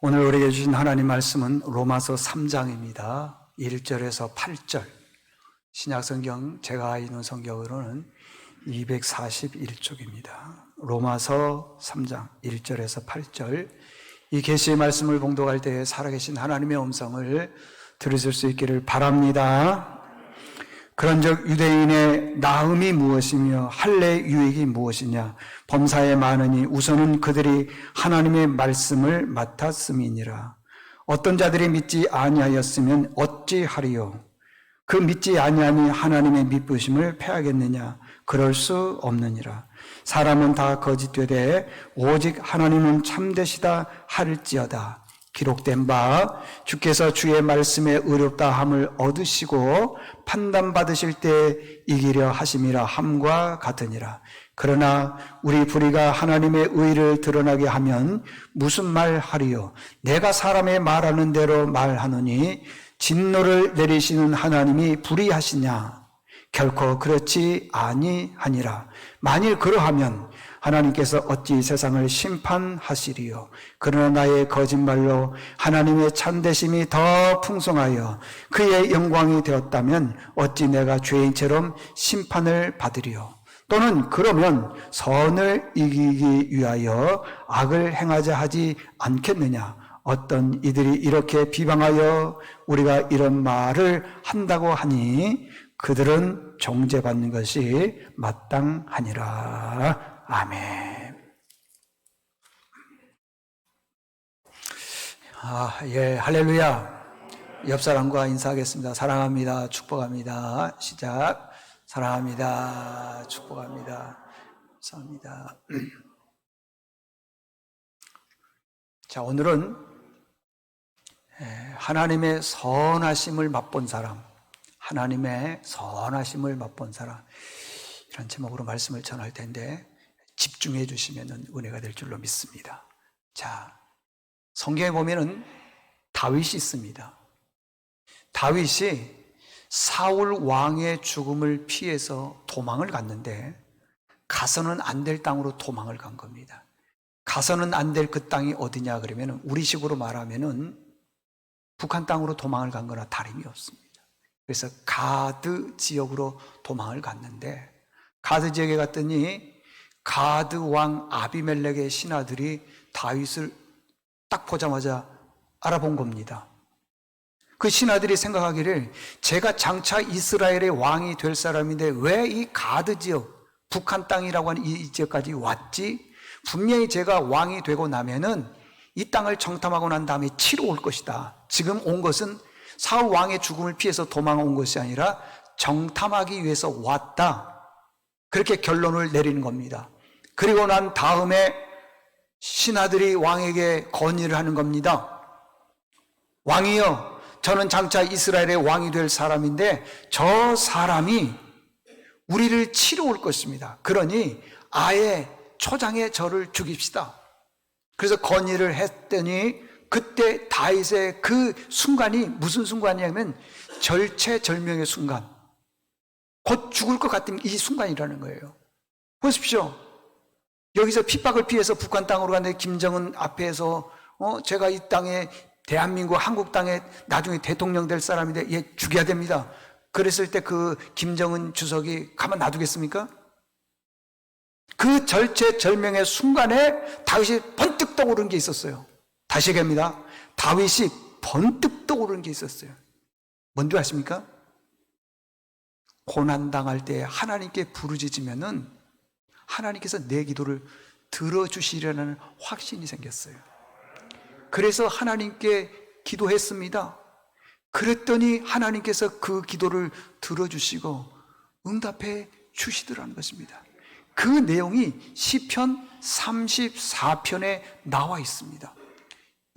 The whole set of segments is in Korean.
오늘 우리에게 주신 하나님 말씀은 로마서 3장입니다. 1절에서 8절. 신약성경 제가 있는 성경으로는 241쪽입니다. 로마서 3장 1절에서 8절. 이 계시의 말씀을 봉독할 때에 살아계신 하나님의 음성을 들으실 수 있기를 바랍니다. 그런즉 유대인의 나음이 무엇이며 할례 유익이 무엇이냐? 범사에 많으니 우선은 그들이 하나님의 말씀을 맡았음이니라. 어떤 자들이 믿지 아니하였으면 어찌하리요? 그 믿지 아니함이 하나님의 믿으심을 패하겠느냐? 그럴 수 없느니라. 사람은 다 거짓되되 오직 하나님은 참되시다 할지어다. 기록된 바 주께서 주의 말씀에 의롭다 함을 얻으시고 판단받으실 때 이기려 하심이라 함과 같으니라. 그러나 우리 불의가 하나님의 의를 드러나게 하면 무슨 말 하리요? 내가 사람의 말하는 대로 말하노니 진노를 내리시는 하나님이 불의하시냐? 결코 그렇지 아니하니라. 만일 그러하면 하나님께서 어찌 세상을 심판하시리요? 그러나 나의 거짓말로 하나님의 참되심이 더 풍성하여 그의 영광이 되었다면 어찌 내가 죄인처럼 심판을 받으리요? 또는 그러면 선을 이기기 위하여 악을 행하자 하지 않겠느냐? 어떤 이들이 이렇게 비방하여 우리가 이런 말을 한다고 하니 그들은 정죄받는 것이 마땅하니라. 아멘. 할렐루야. 옆 사람과 인사하겠습니다. 사랑합니다. 축복합니다. 시작. 사랑합니다. 축복합니다. 감사합니다. 자, 오늘은 하나님의 선하심을 맛본 사람, 하나님의 선하심을 맛본 사람, 이런 제목으로 말씀을 전할 텐데 집중해 주시면 은혜가 될 줄로 믿습니다. 자, 성경에 보면은 다윗이 있습니다. 다윗이 사울 왕의 죽음을 피해서 도망을 갔는데 가서는 안 될 땅으로 도망을 간 겁니다. 가서는 안 될 그 땅이 어디냐 그러면 우리식으로 말하면은 북한 땅으로 도망을 간 거나 다름이 없습니다. 그래서 가드 지역으로 도망을 갔는데 가드 지역에 갔더니 가드 왕 아비멜렉의 신하들이 다윗을 딱 보자마자 알아본 겁니다. 그 신하들이 생각하기를 제가 장차 이스라엘의 왕이 될 사람인데 왜 이 가드 지역, 북한 땅이라고 하는 이 지역까지 왔지? 분명히 제가 왕이 되고 나면은 이 땅을 정탐하고 난 다음에 치러 올 것이다. 지금 온 것은 사울 왕의 죽음을 피해서 도망온 것이 아니라 정탐하기 위해서 왔다. 그렇게 결론을 내리는 겁니다. 그리고 난 다음에 신하들이 왕에게 건의를 하는 겁니다. 왕이여, 저는 장차 이스라엘의 왕이 될 사람인데 저 사람이 우리를 치러 올 것입니다. 그러니 아예 초장에 저를 죽입시다. 그래서 건의를 했더니 그때 다윗의 그 순간이 무슨 순간이냐면 절체절명의 순간, 곧 죽을 것 같은 이 순간이라는 거예요. 보십시오. 여기서 핍박을 피해서 북한 땅으로 갔는데 김정은 앞에서 제가 이 땅에 대한민국 한국 땅에 나중에 대통령 될 사람인데 얘 죽여야 됩니다. 그랬을 때 그 김정은 주석이 가만 놔두겠습니까? 그 절체절명의 순간에 다윗이 번뜩 떠오른 게 있었어요. 다시 얘기합니다. 다윗이 번뜩 떠오른 게 있었어요. 뭔지 아십니까? 고난당할 때 하나님께 부르짖으면은 하나님께서 내 기도를 들어주시려는 확신이 생겼어요. 그래서 하나님께 기도했습니다. 그랬더니 하나님께서 그 기도를 들어주시고 응답해 주시더라는 것입니다. 그 내용이 시편 34편에 나와 있습니다.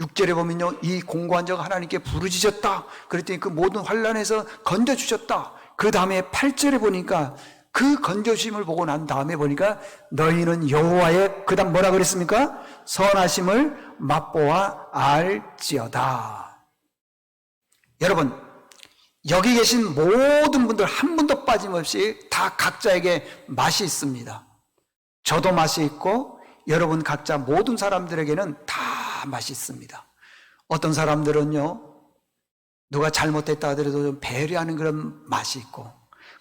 6절에 보면요, 이 공고한 자가 하나님께 부르짖었다. 그랬더니 그 모든 환난에서 건져주셨다. 그 다음에 8절에 보니까 그 건져주심을 보고 난 다음에 보니까 너희는 여호와의 그 다음 뭐라 그랬습니까? 선하심을 맛보아 알지어다. 여러분, 여기 계신 모든 분들 한 분도 빠짐없이 다 각자에게 맛이 있습니다. 저도 맛이 있고 여러분 각자 모든 사람들에게는 다 다 맛있습니다. 어떤 사람들은요, 누가 잘못했다 하더라도 좀 배려하는 그런 맛이 있고,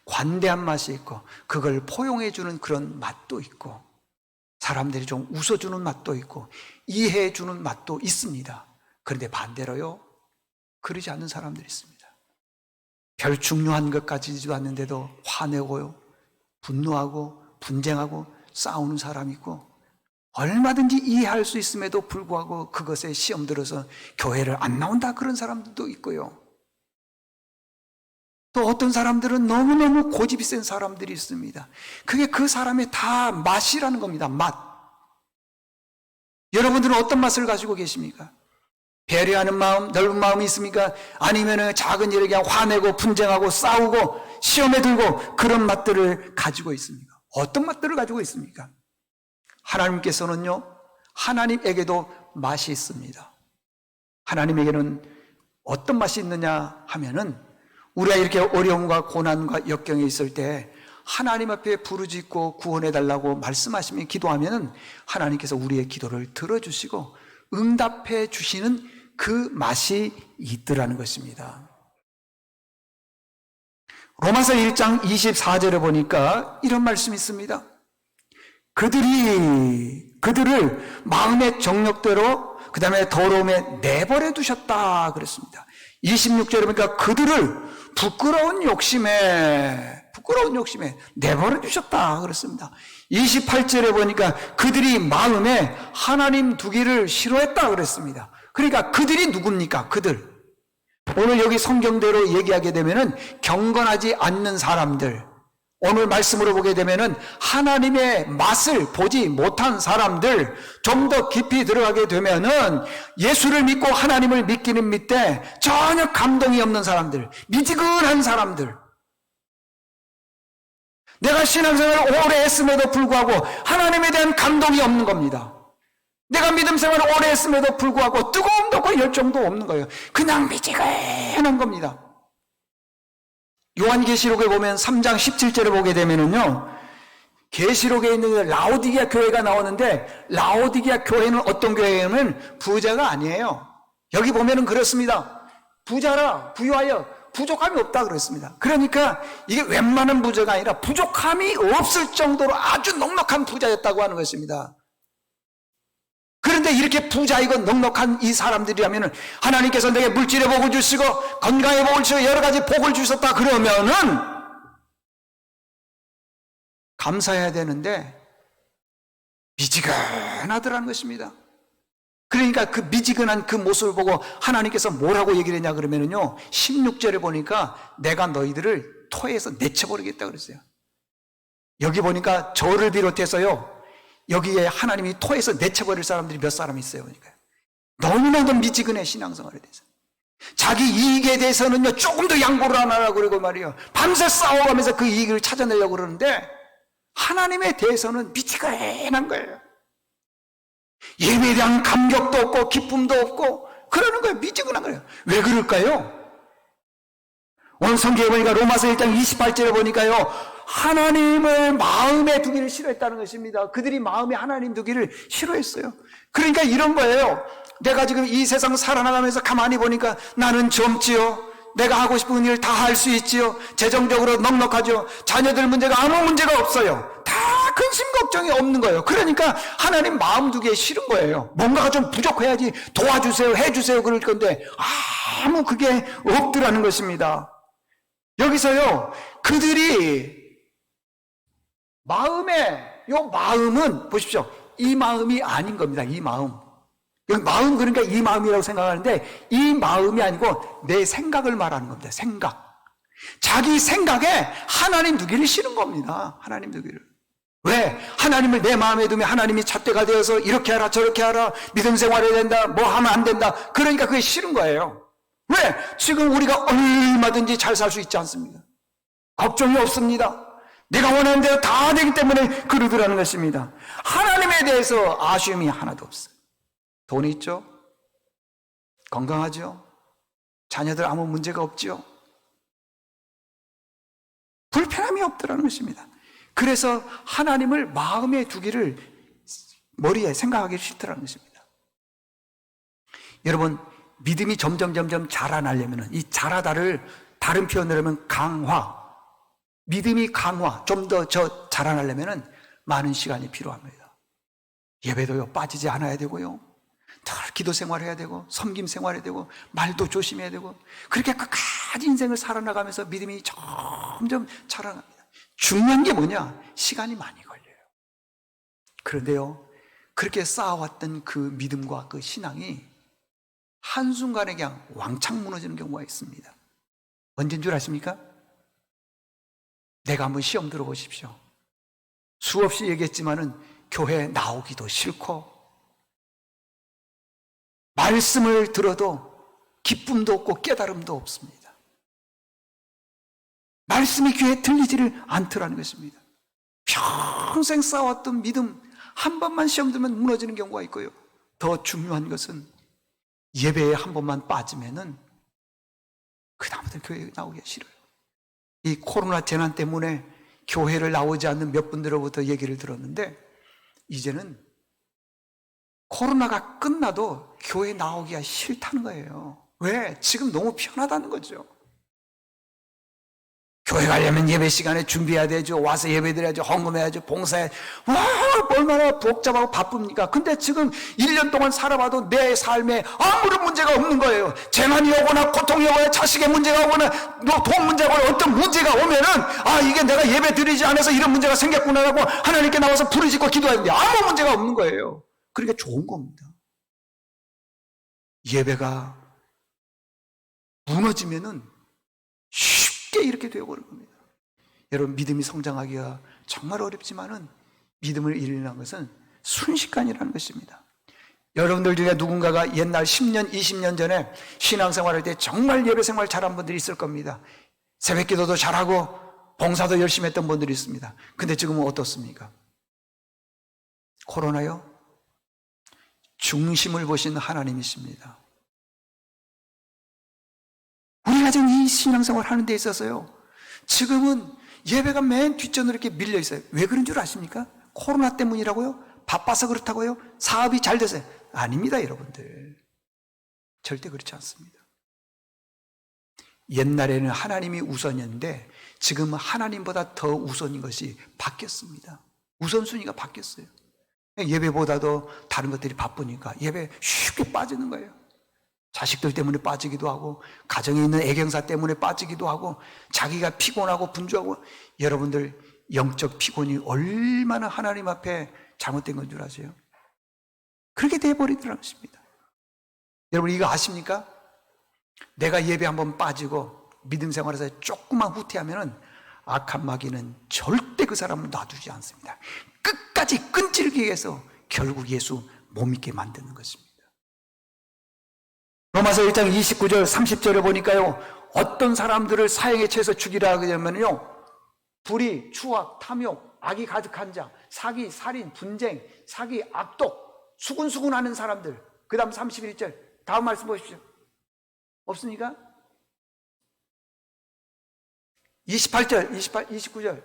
관대한 맛이 있고, 그걸 포용해 주는 그런 맛도 있고, 사람들이 좀 웃어주는 맛도 있고, 이해해 주는 맛도 있습니다. 그런데 반대로요, 그러지 않는 사람들이 있습니다. 별 중요한 것 가지지도 않는데도 화내고요, 분노하고 분쟁하고 싸우는 사람이 있고, 얼마든지 이해할 수 있음에도 불구하고 그것에 시험 들어서 교회를 안 나온다 그런 사람들도 있고요. 또 어떤 사람들은 너무너무 고집이 센 사람들이 있습니다. 그게 그 사람의 다 맛이라는 겁니다. 맛. 여러분들은 어떤 맛을 가지고 계십니까? 배려하는 마음, 넓은 마음이 있습니까? 아니면 작은 일에 그냥 화내고 분쟁하고 싸우고 시험에 들고 그런 맛들을 가지고 있습니까? 어떤 맛들을 가지고 있습니까? 하나님께서는요, 하나님에게도 맛이 있습니다. 하나님에게는 어떤 맛이 있느냐 하면은, 우리가 이렇게 어려움과 고난과 역경에 있을 때 하나님 앞에 부르짖고 구원해달라고 말씀하시면, 기도하면 하나님께서 우리의 기도를 들어주시고 응답해 주시는 그 맛이 있더라는 것입니다. 로마서 1장 24절에 보니까 이런 말씀이 있습니다. 그들을 마음의 정욕대로 그 다음에 더러움에 내버려 두셨다 그랬습니다. 26절에 보니까 그들을 부끄러운 욕심에 내버려 두셨다 그랬습니다. 28절에 보니까 그들이 마음에 하나님 두기를 싫어했다 그랬습니다. 그러니까 그들이 누굽니까? 그들. 오늘 여기 성경대로 얘기하게 되면은 경건하지 않는 사람들, 오늘 말씀으로 보게 되면은 하나님의 맛을 보지 못한 사람들, 좀 더 깊이 들어가게 되면은 예수를 믿고 하나님을 믿기는 믿되 전혀 감동이 없는 사람들, 미지근한 사람들, 내가 신앙생활을 오래 했음에도 불구하고 하나님에 대한 감동이 없는 겁니다. 내가 믿음 생활을 오래 했음에도 불구하고 뜨거움도 없고 열정도 없는 거예요. 그냥 미지근한 겁니다. 요한계시록에 보면 3장 17절에 보게 되면은요, 계시록에 있는 라오디게아 교회가 나오는데, 라오디게아 교회는 어떤 교회냐면 부자가 아니에요. 여기 보면은 그렇습니다. 부자라 부유하여 부족함이 없다 그랬습니다. 그러니까 이게 웬만한 부자가 아니라 부족함이 없을 정도로 아주 넉넉한 부자였다고 하는 것입니다. 그런데 이렇게 부자이고 넉넉한 이 사람들이라면 하나님께서 내게 물질의 복을 주시고 건강의 복을 주시고 여러 가지 복을 주셨다 그러면은 감사해야 되는데 미지근하더라는 것입니다. 그러니까 그 미지근한 그 모습을 보고 하나님께서 뭐라고 얘기를 했냐 그러면은요, 16절에 보니까 내가 너희들을 토해서 내쳐버리겠다 그랬어요. 여기 보니까 저를 비롯해서요, 여기에 하나님이 토해서 내쳐버릴 사람들이 몇 사람 있어요. 그러니까 너무나도 미지근해, 신앙생활에 대해서. 자기 이익에 대해서는요, 조금 더 양보를 안 하라고 그러고 말이에요. 밤새 싸워가면서 그 이익을 찾아내려고 그러는데 하나님에 대해서는 미지근한 거예요. 예배에 대한 감격도 없고 기쁨도 없고 그러는 거예요. 미지근한 거예요. 왜 그럴까요? 오늘 성경에 보니까 로마서 1장 28절에 보니까요, 하나님을 마음에 두기를 싫어했다는 것입니다. 그들이 마음에 하나님 두기를 싫어했어요. 그러니까 이런 거예요. 내가 지금 이 세상 살아나가면서 가만히 보니까 나는 젊지요, 내가 하고 싶은 일 다 할 수 있지요, 재정적으로 넉넉하죠, 자녀들 문제가 아무 문제가 없어요, 다 근심 걱정이 없는 거예요. 그러니까 하나님 마음 두기에 싫은 거예요. 뭔가가 좀 부족해야지 도와주세요, 해주세요 그럴 건데 아무 그게 없더라는 것입니다. 여기서요, 그들이 마음은 보십시오, 이 마음이 아닌 겁니다. 이 마음, 마음, 그러니까 이 마음이라고 생각하는데 이 마음이 아니고 내 생각을 말하는 겁니다. 생각, 자기 생각에 하나님 두기를 싫은 겁니다. 하나님 두기를. 왜? 하나님을 내 마음에 두면 하나님이 잣대가 되어서 이렇게 하라 저렇게 하라, 믿음 생활해야 된다, 뭐 하면 안 된다, 그러니까 그게 싫은 거예요. 왜? 지금 우리가 얼마든지 잘 살 수 있지 않습니까? 걱정이 없습니다. 내가 원하는 대로 다 되기 때문에 그러더라는 것입니다. 하나님에 대해서 아쉬움이 하나도 없어요. 돈이 있죠? 건강하죠? 자녀들 아무 문제가 없죠? 불편함이 없더라는 것입니다. 그래서 하나님을 마음에 두기를 머리에 생각하기 싫더라는 것입니다. 여러분, 믿음이 점점 자라나려면, 이 자라다를 다른 표현으로 하면 강화, 믿음이 강화, 좀 더 자라나려면 많은 시간이 필요합니다. 예배도요, 빠지지 않아야 되고요, 늘 기도 생활해야 되고, 섬김 생활해야 되고, 말도 조심해야 되고, 그렇게 끝까지 인생을 살아나가면서 믿음이 점점 자라납니다. 중요한 게 뭐냐? 시간이 많이 걸려요. 그런데요, 그렇게 쌓아왔던 그 믿음과 그 신앙이 한순간에 그냥 왕창 무너지는 경우가 있습니다. 언제인 줄 아십니까? 내가 한번 시험 들어보십시오. 수없이 얘기했지만은 교회에 나오기도 싫고, 말씀을 들어도 기쁨도 없고 깨달음도 없습니다. 말씀이 귀에 들리지를 않더라는 것입니다. 평생 쌓아왔던 믿음 한 번만 시험 들면 무너지는 경우가 있고요, 더 중요한 것은 예배에 한 번만 빠지면은 그 다음부터 교회에 나오기가 싫어요. 이 코로나 재난 때문에 교회를 나오지 않는 몇 분들로부터 얘기를 들었는데, 이제는 코로나가 끝나도 교회 나오기가 싫다는 거예요. 왜? 지금 너무 편하다는 거죠. 교회 가려면 예배 시간에 준비해야 되죠. 와서 예배 드려야죠. 헌금해야죠. 봉사해. 와, 얼마나 복잡하고 바쁩니까? 근데 지금 1년 동안 살아봐도 내 삶에 아무런 문제가 없는 거예요. 재난이 오거나 고통이 오거나 자식의 문제가 오거나 돈 문제가 오거나 어떤 문제가 오면은, 아, 이게 내가 예배 드리지 않아서 이런 문제가 생겼구나 하고 하나님께 나와서 부르짖고 기도하는데 아무 문제가 없는 거예요. 그러니까 좋은 겁니다. 예배가 무너지면은 쉽게 이렇게 되어버린 겁니다. 여러분, 믿음이 성장하기가 정말 어렵지만은 믿음을 잃는 것은 순식간이라는 것입니다. 여러분들 중에 누군가가 옛날 10년, 20년 전에 신앙생활할 때 정말 예배생활 잘한 분들이 있을 겁니다. 새벽기도도 잘하고 봉사도 열심히 했던 분들이 있습니다. 근데 지금은 어떻습니까? 코로나요? 중심을 보신 하나님이십니다. 우리가 지금 이 신앙생활 하는 데 있어서요, 지금은 예배가 맨 뒷전으로 이렇게 밀려 있어요. 왜 그런 줄 아십니까? 코로나 때문이라고요? 바빠서 그렇다고요? 사업이 잘 돼서요? 아닙니다, 여러분들. 절대 그렇지 않습니다. 옛날에는 하나님이 우선이었는데 지금은 하나님보다 더 우선인 것이 바뀌었습니다. 우선순위가 바뀌었어요. 예배보다도 다른 것들이 바쁘니까 예배 쉽게 빠지는 거예요. 자식들 때문에 빠지기도 하고, 가정에 있는 애경사 때문에 빠지기도 하고, 자기가 피곤하고 분주하고. 여러분들, 영적 피곤이 얼마나 하나님 앞에 잘못된 건 줄 아세요? 그렇게 돼버리더라는 것입니다. 여러분, 이거 아십니까? 내가 예배 한번 빠지고 믿음 생활에서 조금만 후퇴하면은 악한 마귀는 절대 그 사람을 놔두지 않습니다. 끝까지 끈질기게 해서 결국 예수 못 믿게 만드는 것입니다. 로마서 1장 29절 30절에 보니까요, 어떤 사람들을 사형에 처해서 죽이라 하게 되면요, 불의, 추악, 탐욕, 악이 가득한 자, 사기, 살인, 분쟁, 사기, 악독, 수군수군하는 사람들. 그 다음 31절 다음 말씀 보십시오. 없습니까? 28절, 29절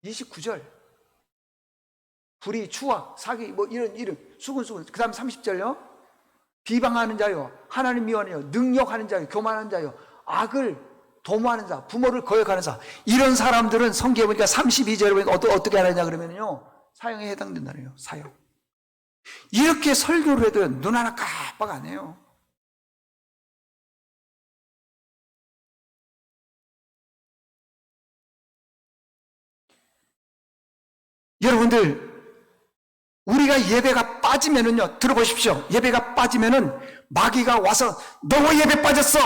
29절 불의, 추악, 사기, 뭐 이런 수군수군. 그 다음 30절요. 비방하는 자요, 하나님 미워하는 자요, 능욕하는 자요, 교만하는 자요, 악을 도모하는 자, 부모를 거역하는 자. 이런 사람들은 성경에 보니까 32절에 보니까 어떻게 하느냐 그러면요, 사형에 해당된다네요. 사형. 이렇게 설교를 해도 눈 하나 깜빡 안 해요. 여러분들, 우리가 예배가 빠지면은요, 들어보십시오. 예배가 빠지면은 마귀가 와서 너 왜 예배 빠졌어?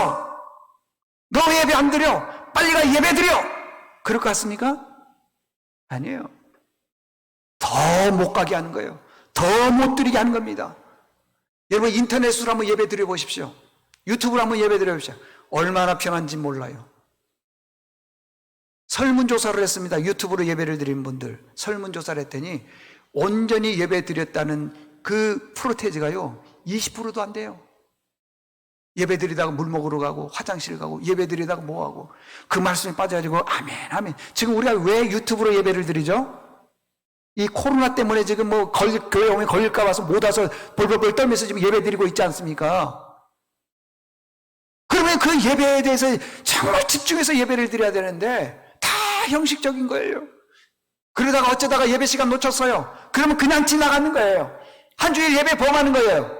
너 왜 예배 안 드려? 빨리 가 예배 드려! 그럴 것 같습니까? 아니에요. 더 못 가게 하는 거예요. 더 못 드리게 하는 겁니다. 여러분, 인터넷으로 한번 예배 드려 보십시오. 유튜브로 한번 예배 드려 보십시오. 얼마나 편한지 몰라요. 설문조사를 했습니다. 유튜브로 예배를 드린 분들 설문조사를 했더니 온전히 예배 드렸다는 그 프로테이지가요 20%도 안 돼요. 예배 드리다가 물 먹으러 가고 화장실 가고 예배 드리다가 뭐하고 그 말씀에 빠져가지고 아멘 아멘. 지금 우리가 왜 유튜브로 예배를 드리죠? 이 코로나 때문에 지금 뭐 교회 오면 걸릴까 봐서 못 와서 벌벌벌 떨면서 지금 예배 드리고 있지 않습니까? 그러면 그 예배에 대해서 정말 집중해서 예배를 드려야 되는데 다 형식적인 거예요. 그러다가 어쩌다가 예배 시간 놓쳤어요. 그러면 그냥 지나가는 거예요. 한 주일 예배 범하는 거예요.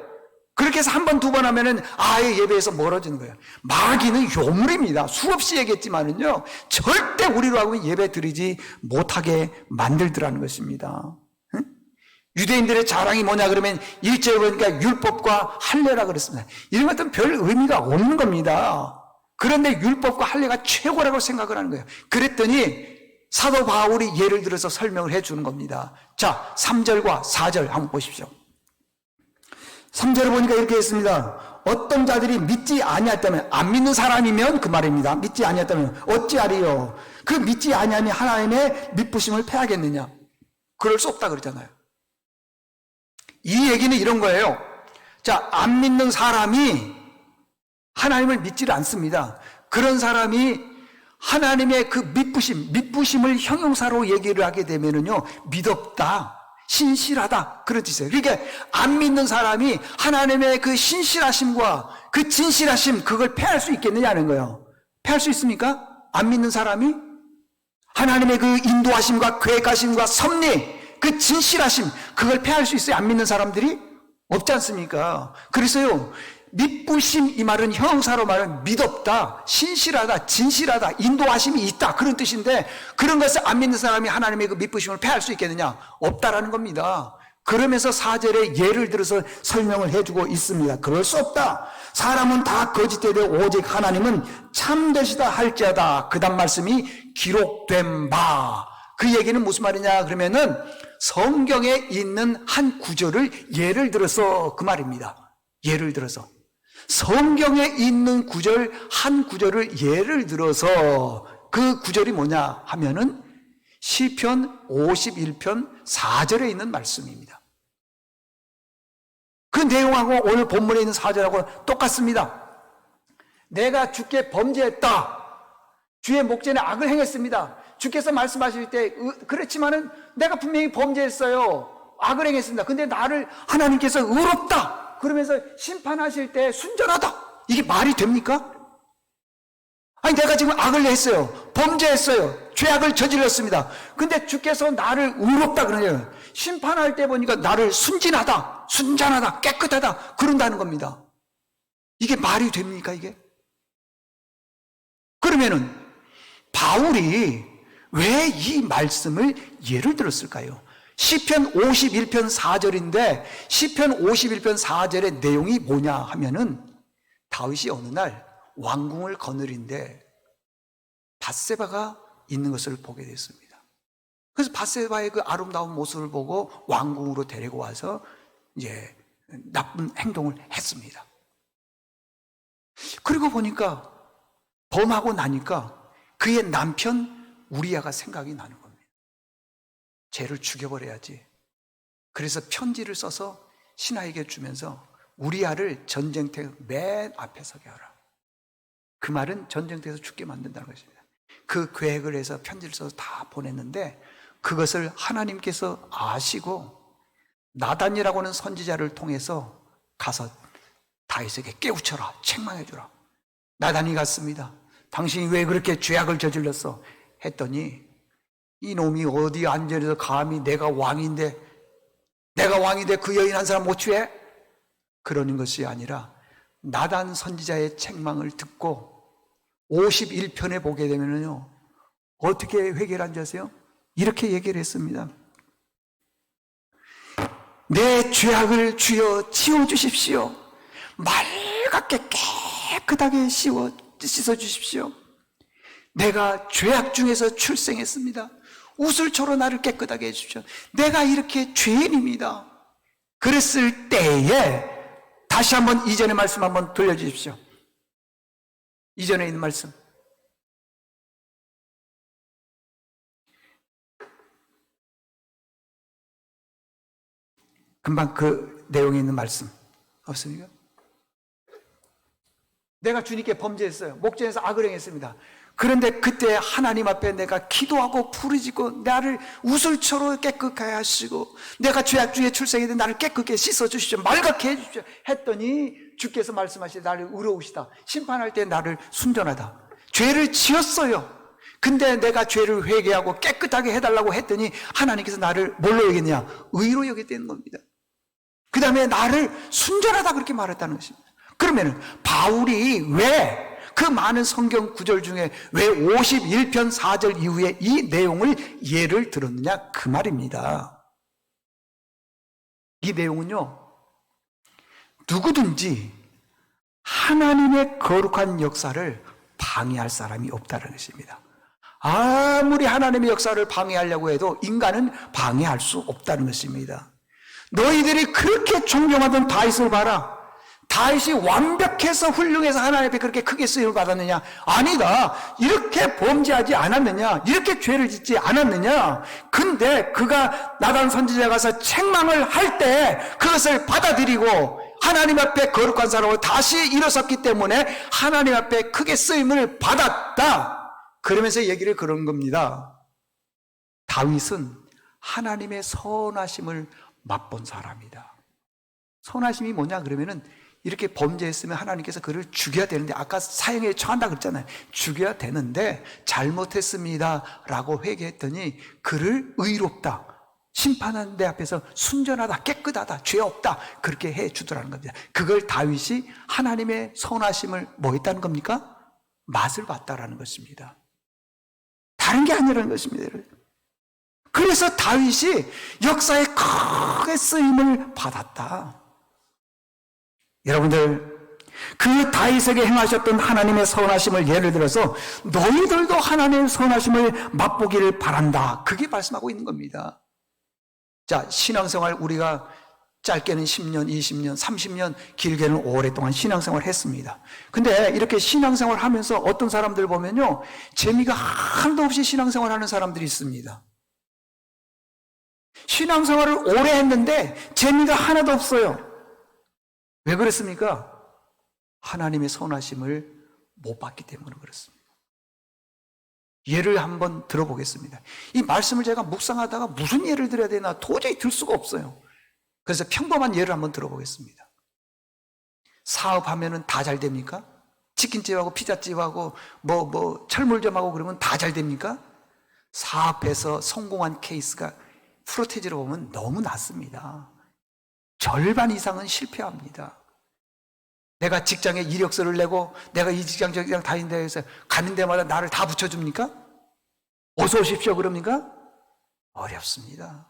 그렇게 해서 한 번, 두 번 하면은 아예 예배에서 멀어지는 거예요. 마귀는 요물입니다. 수없이 얘기했지만은요, 절대 우리로 하고 예배 드리지 못하게 만들더라는 것입니다. 응? 유대인들의 자랑이 뭐냐 그러면 1절에 보니까 율법과 할례라 그랬습니다. 이런 것들은 별 의미가 없는 겁니다. 그런데 율법과 할례가 최고라고 생각을 하는 거예요. 그랬더니 사도 바울이 예를 들어서 설명을 해 주는 겁니다. 자, 3절과 4절 한번 보십시오. 3절을 보니까 이렇게 했습니다. 어떤 자들이 믿지 아니했다면, 안 믿는 사람이면 그 말입니다. 믿지 아니했다면 어찌하리요? 그 믿지 아니하니 하나님의 믿부심을 패하겠느냐? 그럴 수 없다 그러잖아요. 이 얘기는 이런 거예요. 자, 안 믿는 사람이 하나님을 믿지를 않습니다. 그런 사람이 하나님의 그 믿부심을 형용사로 얘기를 하게 되면은요, 믿었다, 신실하다, 그런 뜻이에요. 그러니까 안 믿는 사람이 하나님의 그 신실하심과 그 진실하심, 그걸 패할 수 있겠느냐는 거예요. 패할 수 있습니까? 안 믿는 사람이 하나님의 그 인도하심과 계획하심과 섭리, 그 진실하심, 그걸 패할 수 있어요? 안 믿는 사람들이? 없지 않습니까? 그래서요, 믿부심, 이 말은 형용사로 말하면 믿었다, 신실하다, 진실하다, 인도하심이 있다, 그런 뜻인데, 그런 것을 안 믿는 사람이 하나님의 그 믿부심을 패할 수 있겠느냐? 없다라는 겁니다. 그러면서 4절에 예를 들어서 설명을 해주고 있습니다. 그럴 수 없다. 사람은 다 거짓되되 오직 하나님은 참되시다 할지어다. 그 다음 말씀이 기록된 바. 그 얘기는 무슨 말이냐 그러면은 성경에 있는 한 구절을 예를 들어서 그 말입니다. 예를 들어서 성경에 있는 구절, 한 구절을 예를 들어서, 그 구절이 뭐냐 하면은 시편 51편 4절에 있는 말씀입니다. 그 내용하고 오늘 본문에 있는 4절하고 똑같습니다. 내가 주께 범죄했다, 주의 목전에 악을 행했습니다. 주께서 말씀하실 때 그렇지만은 내가 분명히 범죄했어요, 악을 행했습니다. 근데 나를 하나님께서 의롭다 그러면서 심판하실 때 순전하다, 이게 말이 됩니까? 아니, 내가 지금 악을 했어요, 범죄했어요, 죄악을 저질렀습니다. 근데 주께서 나를 의롭다 그러네요. 심판할 때 보니까 나를 순진하다, 순전하다, 깨끗하다 그런다는 겁니다. 이게 말이 됩니까 이게? 그러면은 바울이 왜 이 말씀을 예를 들었을까요? 시편 51편 4절인데 시편 51편 4절의 내용이 뭐냐 하면은 다윗이 어느 날 왕궁을 거느린데 밧세바가 있는 것을 보게 됐습니다. 그래서 밧세바의 그 아름다운 모습을 보고 왕궁으로 데리고 와서 이제 나쁜 행동을 했습니다. 그리고 보니까 범하고 나니까 그의 남편 우리아가 생각이 나는 겁니다. 쟤를 죽여버려야지. 그래서 편지를 써서 신하에게 주면서 우리아를 전쟁터 맨 앞에 서게 하라. 그 말은 전쟁터에서 죽게 만든다는 것입니다. 그 계획을 해서 편지를 써서 다 보냈는데 그것을 하나님께서 아시고 나단이라고 하는 선지자를 통해서 가서 다윗에게 깨우쳐라, 책망해주라. 나단이 갔습니다. 당신이 왜 그렇게 죄악을 저질렀어? 했더니 이놈이 어디 앉아서 감히 내가 왕인데 그 여인 한 사람 못 취해? 그러는 것이 아니라 나단 선지자의 책망을 듣고 51편에 보게 되면요 어떻게 회개를 줄 아세요? 이렇게 얘기를 했습니다. 내 죄악을 주여 지워주십시오. 맑게 깨끗하게 씻어주십시오. 내가 죄악 중에서 출생했습니다. 우슬초로 나를 깨끗하게 해주십시오. 내가 이렇게 죄인입니다. 그랬을 때에 다시 한번 이전의 말씀 한번 돌려주십시오. 이전에 있는 말씀. 금방 그 내용에 있는 말씀 없습니까? 내가 주님께 범죄했어요. 목전에서 악을 행했습니다. 그런데 그때 하나님 앞에 내가 기도하고 부르짖고 나를 우슬초로 깨끗하게 하시고 내가 죄악 중에 출생했는데 나를 깨끗하게 씻어주시죠, 맑게 해주시죠 했더니 주께서 말씀하시되 나를 의로우시다, 심판할 때 나를 순전하다. 죄를 지었어요. 근데 내가 죄를 회개하고 깨끗하게 해달라고 했더니 하나님께서 나를 뭘로 여겼냐? 의로 여겼다는 겁니다. 그 다음에 나를 순전하다 그렇게 말했다는 것입니다. 그러면 바울이 왜 그 많은 성경 구절 중에 왜 51편 4절 이후에 이 내용을 예를 들었느냐 그 말입니다. 이 내용은요, 누구든지 하나님의 거룩한 역사를 방해할 사람이 없다는 것입니다. 아무리 하나님의 역사를 방해하려고 해도 인간은 방해할 수 없다는 것입니다. 너희들이 그렇게 존경하던 다윗을 봐라. 다윗이 완벽해서 훌륭해서 하나님 앞에 그렇게 크게 쓰임을 받았느냐? 아니다. 이렇게 범죄하지 않았느냐? 이렇게 죄를 짓지 않았느냐? 근데 그가 나단 선지자가 가서 책망을 할 때 그것을 받아들이고 하나님 앞에 거룩한 사람으로 다시 일어섰기 때문에 하나님 앞에 크게 쓰임을 받았다. 그러면서 얘기를 그런 겁니다. 다윗은 하나님의 선하심을 맛본 사람이다. 선하심이 뭐냐 그러면은 이렇게 범죄했으면 하나님께서 그를 죽여야 되는데, 아까 사형에 처한다 그랬잖아요. 죽여야 되는데 잘못했습니다 라고 회개했더니 그를 의롭다, 심판하는 데 앞에서 순전하다, 깨끗하다, 죄 없다 그렇게 해주더라는 겁니다. 그걸 다윗이 하나님의 선하심을 뭐 했다는 겁니까? 맛을 봤다라는 것입니다. 다른 게 아니라는 것입니다. 그래서 다윗이 역사에 크게 쓰임을 받았다. 여러분들, 그 다윗에게 행하셨던 하나님의 선하심을 예를 들어서 너희들도 하나님의 선하심을 맛보기를 바란다, 그게 말씀하고 있는 겁니다. 자, 신앙생활 우리가 짧게는 10년, 20년, 30년, 길게는 오랫동안 신앙생활 했습니다. 근데 이렇게 신앙생활 하면서 어떤 사람들 보면요, 재미가 하나도 없이 신앙생활 하는 사람들이 있습니다. 신앙생활을 오래 했는데 재미가 하나도 없어요. 왜 그랬습니까? 하나님의 선하심을 못 봤기 때문에 그렇습니다. 예를 한번 들어보겠습니다. 이 말씀을 제가 묵상하다가 무슨 예를 들어야 되나 도저히 들 수가 없어요. 그래서 평범한 예를 한번 들어보겠습니다. 사업하면은 다 잘 됩니까? 치킨집하고 피자집하고 철물점하고 그러면 다 잘 됩니까? 사업해서 성공한 케이스가 프로테지로 보면 너무 낮습니다. 절반 이상은 실패합니다. 내가 직장에 이력서를 내고 내가 이 직장 저 직장 다닌다 해서 가는 데마다 나를 다 붙여줍니까? 어서 오십시오 그럽니까? 어렵습니다.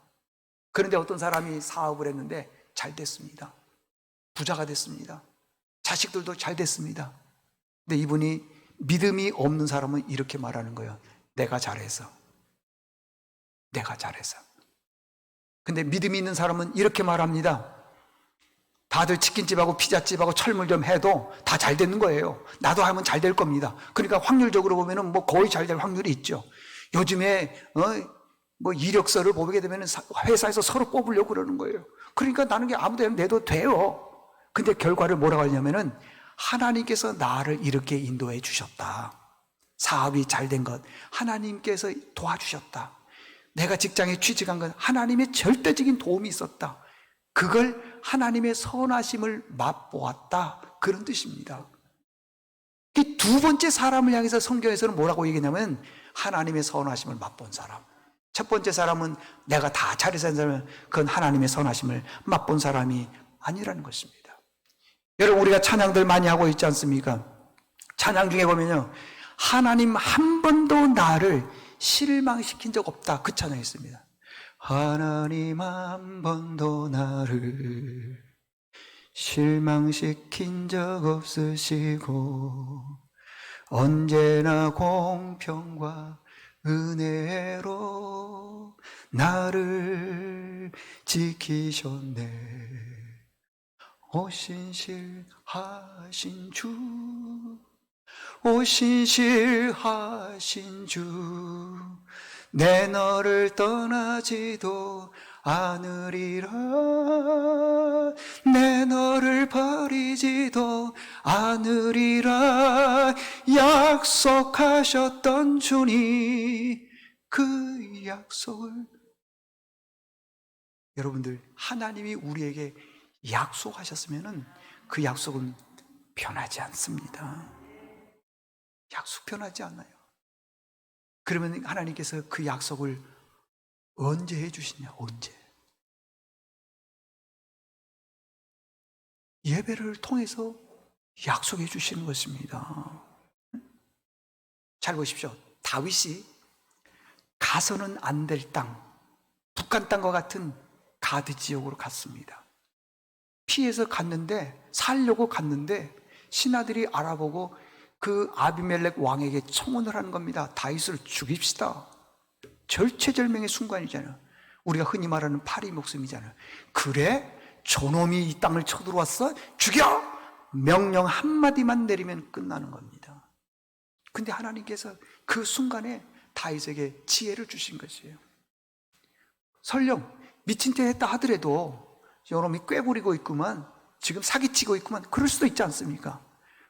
그런데 어떤 사람이 사업을 했는데 잘 됐습니다. 부자가 됐습니다. 자식들도 잘 됐습니다. 근데 이분이 믿음이 없는 사람은 이렇게 말하는 거예요. 내가 잘해서. 근데 믿음이 있는 사람은 이렇게 말합니다. 다들 치킨집하고 피자집하고 철물점 해도 다 잘 되는 거예요. 나도 하면 잘 될 겁니다. 그러니까 확률적으로 보면은 거의 잘 될 확률이 있죠. 요즘에 이력서를 보게 되면 회사에서 서로 뽑으려고 그러는 거예요. 그러니까 나는 게 아무 데나 내도 돼요. 근데 결과를 뭐라고 하냐면은 하나님께서 나를 이렇게 인도해 주셨다. 사업이 잘 된 것 하나님께서 도와주셨다. 내가 직장에 취직한 건 하나님의 절대적인 도움이 있었다. 그걸 하나님의 선하심을 맛보았다, 그런 뜻입니다. 이 두 번째 사람을 향해서 성경에서는 뭐라고 얘기하냐면 하나님의 선하심을 맛본 사람. 첫 번째 사람은 내가 다 잘해서 한 사람은 그건 하나님의 선하심을 맛본 사람이 아니라는 것입니다. 여러분, 우리가 찬양들 많이 하고 있지 않습니까? 찬양 중에 보면요, 하나님 한 번도 나를 실망시킨 적 없다, 그 찬양이 있습니다. 하나님 한 번도 나를 실망시킨 적 없으시고 언제나 공평과 은혜로 나를 지키셨네. 오신실하신 주, 오신실하신 주, 내 너를 떠나지도 않으리라. 내 너를 버리지도 않으리라. 약속하셨던 주님, 그 약속을. 여러분들, 하나님이 우리에게 약속하셨으면 그 약속은 변하지 않습니다. 약속 변하지 않아요. 그러면 하나님께서 그 약속을 언제 해주시냐? 언제? 예배를 통해서 약속해 주시는 것입니다. 잘 보십시오. 다윗이 가서는 안 될 땅, 북한 땅과 같은 가드 지역으로 갔습니다. 피해서 갔는데, 살려고 갔는데 신하들이 알아보고 그 아비멜렉 왕에게 청혼을 하는 겁니다. 다윗을 죽입시다. 절체절명의 순간이잖아요. 우리가 흔히 말하는 파리 목숨이잖아요. 그래? 저놈이 이 땅을 쳐들어왔어? 죽여! 명령 한마디만 내리면 끝나는 겁니다. 근데 하나님께서 그 순간에 다윗에게 지혜를 주신 것이에요. 설령 미친 체 했다 하더라도 저놈이 꾀부리고 있구만, 지금 사기치고 있구만, 그럴 수도 있지 않습니까?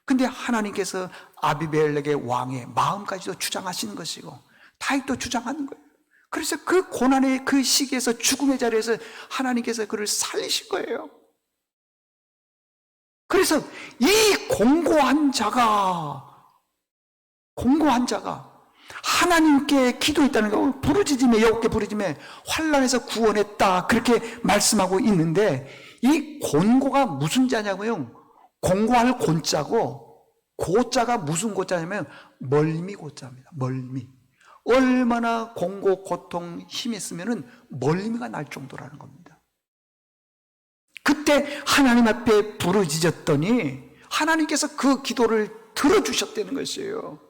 근데 하나님께서 아비멜렉의 왕의 마음까지도 주장하시는 것이고 다윗도 주장하는 거예요. 그래서 그 고난의 그 시기에서, 죽음의 자리에서 하나님께서 그를 살리신 거예요. 그래서 이 공고한 자가 하나님께 기도했다는 거, 부르짖음에, 여호와께 부르짖음에 환난에서 구원했다, 그렇게 말씀하고 있는데, 이 곤고가 무슨 자냐고요? 공고할 곤자고, 고자가 무슨 고자냐면 멀미 고자입니다. 멀미. 얼마나 공고, 고통, 힘이 있으면 멀미가 날 정도라는 겁니다. 그때 하나님 앞에 부르짖었더니 하나님께서 그 기도를 들어주셨다는 것이에요.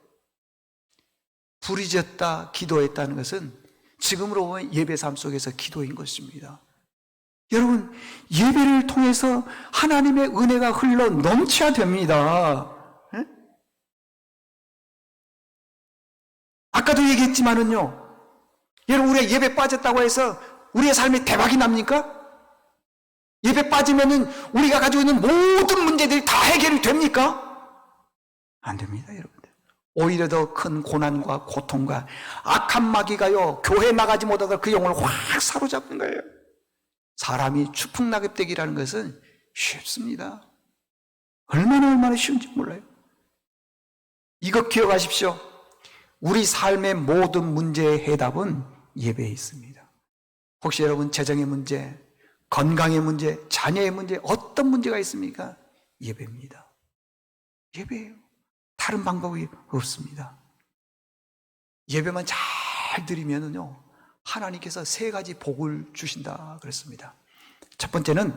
부르짖었다, 기도했다는 것은 지금으로 보면 예배 삶 속에서 기도인 것입니다. 여러분, 예배를 통해서 하나님의 은혜가 흘러 넘쳐야 됩니다. 에? 아까도 얘기했지만은요, 여러분, 우리가 예배 빠졌다고 해서 우리의 삶이 대박이 납니까? 예배 빠지면은 우리가 가지고 있는 모든 문제들이 다 해결이 됩니까? 안 됩니다, 여러분들. 오히려 더 큰 고난과 고통과 악한 마귀가요, 교회 나가지 못하다 그 영혼을 확 사로잡는 거예요. 사람이 추풍낙엽되기라는 것은 쉽습니다. 얼마나 쉬운지 몰라요. 이거 기억하십시오. 우리 삶의 모든 문제의 해답은 예배에 있습니다. 혹시 여러분 재정의 문제, 건강의 문제, 자녀의 문제, 어떤 문제가 있습니까? 예배입니다. 예배예요. 다른 방법이 없습니다. 예배만 잘 드리면은요, 하나님께서 세 가지 복을 주신다 그랬습니다. 첫 번째는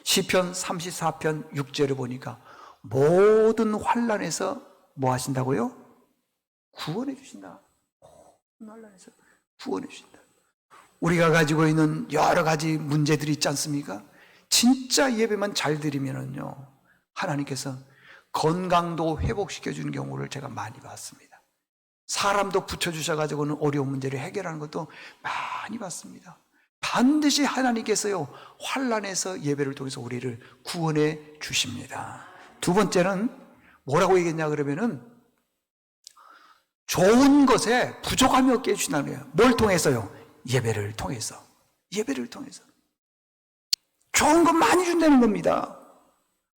시편 34편 6절을 보니까 모든 환난에서 뭐 하신다고요? 구원해 주신다. 모든 환난에서 구원해 주신다. 우리가 가지고 있는 여러 가지 문제들이 있지 않습니까? 진짜 예배만 잘 드리면은요, 하나님께서 건강도 회복시켜 주는 경우를 제가 많이 봤습니다. 사람도 붙여주셔가지고는 어려운 문제를 해결하는 것도 많이 봤습니다. 반드시 하나님께서요, 환난에서 예배를 통해서 우리를 구원해 주십니다. 두 번째는 뭐라고 얘기했냐 그러면은 좋은 것에 부족함이 없게 해주신다는 거예요. 뭘 통해서요? 예배를 통해서. 예배를 통해서. 좋은 것 많이 준다는 겁니다.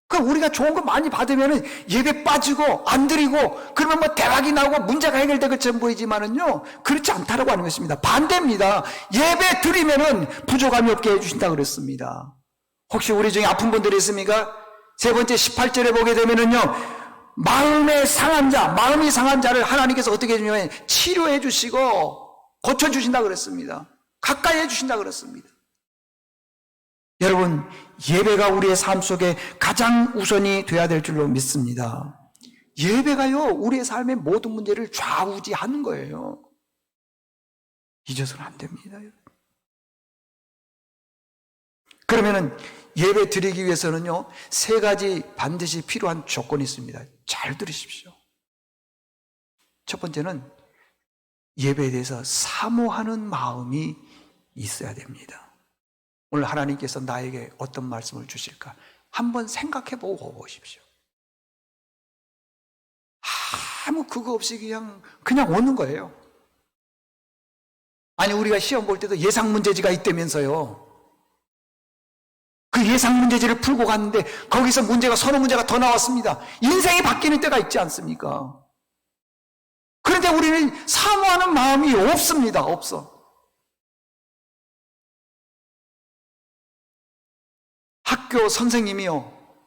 그러니까 우리가 좋은 거 많이 받으면 예배 빠지고 안 드리고 그러면 뭐 대박이 나오고 문제가 해결될 것처럼 보이지만은요, 그렇지 않다라고 하는 것입니다. 반대입니다. 예배 드리면은 부족함이 없게 해주신다 그랬습니다. 혹시 우리 중에 아픈 분들이 있습니까? 세 번째 18절에 보게 되면은요, 마음이 상한 자를 하나님께서 어떻게 해주냐면 치료해 주시고 고쳐주신다 그랬습니다. 가까이 해주신다 그랬습니다. 여러분, 예배가 우리의 삶 속에 가장 우선이 되어야 될 줄로 믿습니다. 예배가요, 우리의 삶의 모든 문제를 좌우지하는 거예요. 잊어서는 안 됩니다. 그러면은 예배 드리기 위해서는요, 세 가지 반드시 필요한 조건이 있습니다. 잘 들으십시오. 첫 번째는 예배에 대해서 사모하는 마음이 있어야 됩니다. 오늘 하나님께서 나에게 어떤 말씀을 주실까? 한번 생각해 보고 보십시오. 아무 그거 없이 그냥 오는 거예요. 아니, 우리가 시험 볼 때도 예상 문제지가 있다면서요. 그 예상 문제지를 풀고 갔는데 거기서 서너 문제가 더 나왔습니다. 인생이 바뀌는 때가 있지 않습니까? 그런데 우리는 사모하는 마음이 없습니다. 없어. 학교 선생님이요,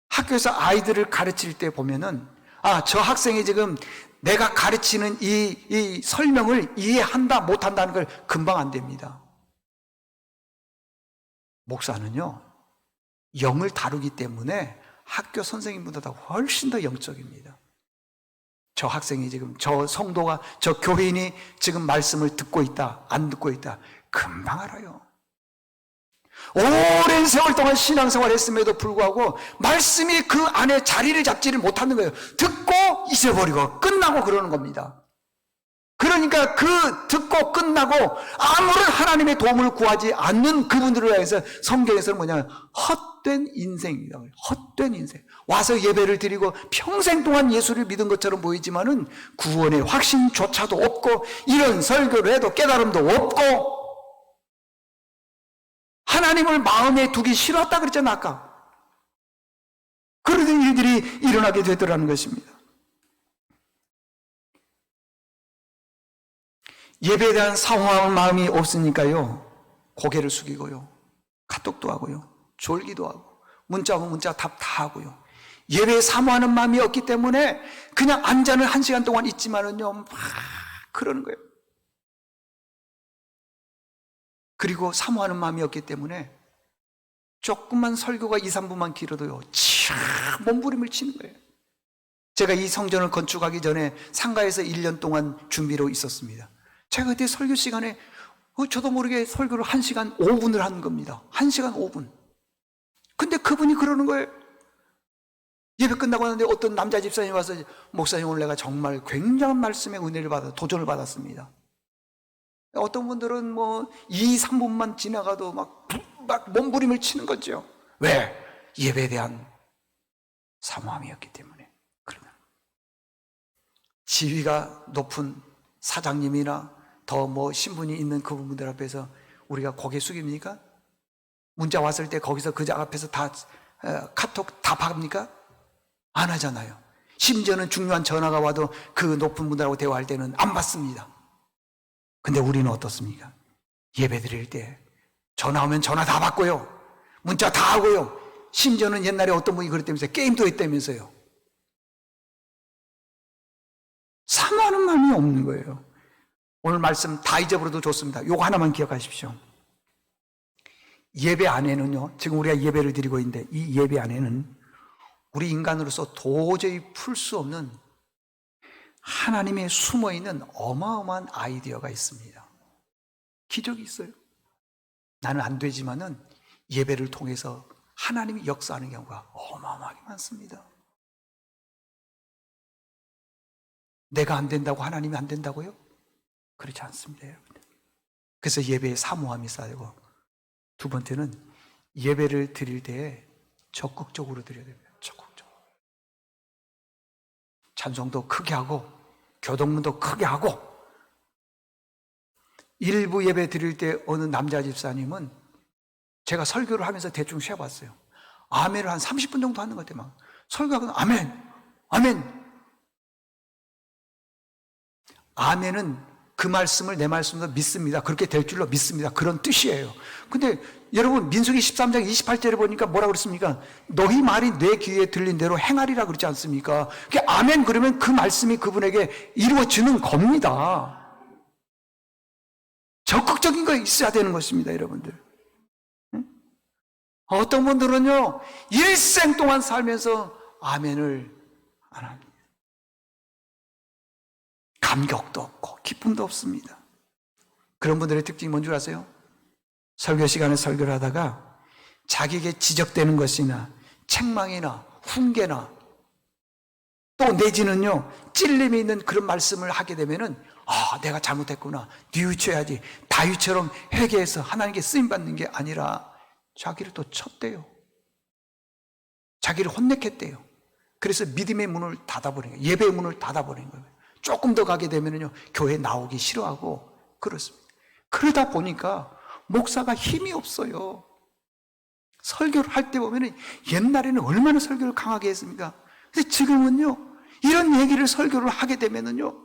학교에서 아이들을 가르칠 때 보면은 저 학생이 지금 내가 가르치는 이 설명을 이해한다 못한다는 걸 금방 안 됩니다. 목사는요, 영을 다루기 때문에 학교 선생님보다 훨씬 더 영적입니다. 저 학생이 지금, 저 성도가, 저 교인이 지금 말씀을 듣고 있다 안 듣고 있다 금방 알아요. 오랜 세월 동안 신앙생활을 했음에도 불구하고 말씀이 그 안에 자리를 잡지를 못하는 거예요. 듣고 잊어버리고 끝나고 그러는 겁니다. 그러니까 그 듣고 끝나고 아무런 하나님의 도움을 구하지 않는 그분들을 위해서 성경에서는 뭐냐면 헛된 인생입니다. 헛된 인생. 와서 예배를 드리고 평생 동안 예수를 믿은 것처럼 보이지만은 구원의 확신조차도 없고, 이런 설교를 해도 깨달음도 없고, 하나님을 마음에 두기 싫었다 그랬잖아 아까. 그런 일들이 일어나게 되더라는 것입니다. 예배에 대한 사모하는 마음이 없으니까요, 고개를 숙이고요, 카톡도 하고요, 졸기도 하고, 문자 오면 문자 답 다 하고요. 예배에 사모하는 마음이 없기 때문에 그냥 앉아는 1시간 동안 있지만은요, 막 그러는 거예요. 그리고 사모하는 마음이 없기 때문에 조금만 설교가 2, 3분만 길어도요, 몸부림을 치는 거예요. 제가 이 성전을 건축하기 전에 상가에서 1년 동안 준비로 있었습니다. 제가 그때 설교 시간에 저도 모르게 설교를 1시간 5분을 한 겁니다. 1시간 5분. 근데 그분이 그러는 거예요. 예배 끝나고 나는데 어떤 남자 집사님이 와서, 목사님 오늘 내가 정말 굉장한 말씀의 은혜를 도전을 받았습니다. 어떤 분들은 2, 3분만 지나가도 막 몸부림을 치는 거죠. 왜? 예배에 대한 사모함이었기 때문에. 그러면 지위가 높은 사장님이나 더 신분이 있는 그분들 앞에서 우리가 고개 숙입니까? 문자 왔을 때 거기서 그 앞에서 다 카톡 다 받습니까? 안 하잖아요. 심지어는 중요한 전화가 와도 그 높은 분들하고 대화할 때는 안 받습니다. 근데 우리는 어떻습니까? 예배 드릴 때 전화 오면 전화 다 받고요, 문자 다 하고요, 심지어는 옛날에 어떤 분이 그랬다면서요, 게임도 했다면서요. 사모하는 마음이 없는 거예요. 오늘 말씀 다 잊어버려도 좋습니다. 요거 하나만 기억하십시오. 예배 안에는요, 지금 우리가 예배를 드리고 있는데 이 예배 안에는 우리 인간으로서 도저히 풀 수 없는 하나님의 숨어있는 어마어마한 아이디어가 있습니다. 기적이 있어요. 나는 안 되지만은 예배를 통해서 하나님이 역사하는 경우가 어마어마하게 많습니다. 내가 안 된다고 하나님이 안 된다고요? 그렇지 않습니다, 여러분. 그래서 예배에 사모함이 있어야 되고, 두 번째는 예배를 드릴 때에 적극적으로 드려야 됩니다. 적극적으로. 찬송도 크게 하고 교동문도 크게 하고. 일부 예배 드릴 때 어느 남자 집사님은 제가 설교를 하면서 대충 쉬어봤어요. 아멘을 한 30분 정도 하는 것 같아요. 막 설교하고 아멘, 아멘. 아멘은 그 말씀을 내 말씀도 믿습니다, 그렇게 될 줄로 믿습니다, 그런 뜻이에요. 근데 여러분, 민수기 13장 28절에 보니까 뭐라 그랬습니까? 너희 말이 내 귀에 들린 대로 행하리라 그러지 않습니까? 아멘 그러면 그 말씀이 그분에게 이루어지는 겁니다. 적극적인 거 있어야 되는 것입니다, 여러분들. 어떤 분들은요, 일생 동안 살면서 아멘을 안 합니다. 감격도 없고 기쁨도 없습니다. 그런 분들의 특징이 뭔 줄 아세요? 설교 시간에 설교를 하다가 자기에게 지적되는 것이나 책망이나 훈계나 또 내지는요 찔림이 있는 그런 말씀을 하게 되면은 내가 잘못했구나, 뉘우쳐야지, 다윗처럼 회개해서 하나님께 쓰임받는 게 아니라 자기를 또 쳤대요. 자기를 혼내켰대요. 그래서 믿음의 문을 닫아버린 거예요. 예배의 문을 닫아버린 거예요. 조금 더 가게 되면요, 교회 나오기 싫어하고 그렇습니다. 그러다 보니까 목사가 힘이 없어요. 설교를 할 때 보면 옛날에는 얼마나 설교를 강하게 했습니까? 근데 지금은요, 이런 얘기를 설교를 하게 되면은요,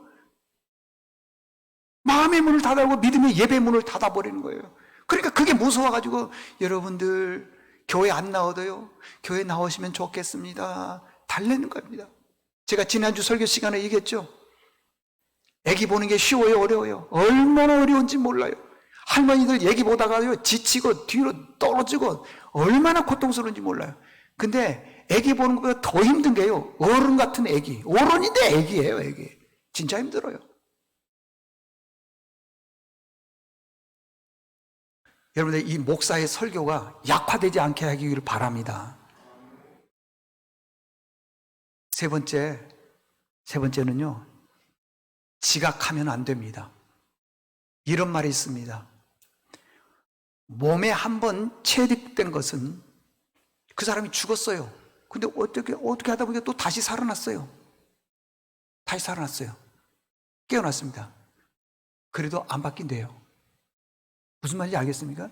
마음의 문을 닫아버리고 믿음의 예배 문을 닫아버리는 거예요. 그러니까 그게 무서워가지고 여러분들 교회 안 나오도요, 교회 나오시면 좋겠습니다, 달래는 겁니다. 제가 지난주 설교 시간에 얘기했죠. 애기 보는 게 쉬워요, 어려워요? 얼마나 어려운지 몰라요. 할머니들 얘기 보다가요, 지치고 뒤로 떨어지고 얼마나 고통스러운지 몰라요. 근데 애기 보는 것보다 더 힘든 게요, 어른 같은 애기, 어른인데 애기예요. 애기 진짜 힘들어요. 여러분들, 이 목사의 설교가 약화되지 않게 하기를 바랍니다. 세 번째는요, 지각하면 안 됩니다. 이런 말이 있습니다. 몸에 한번 체득된 것은, 그 사람이 죽었어요. 근데 어떻게 하다 보니까 또 다시 살아났어요. 다시 살아났어요. 깨어났습니다. 그래도 안 바뀐대요. 무슨 말인지 알겠습니까?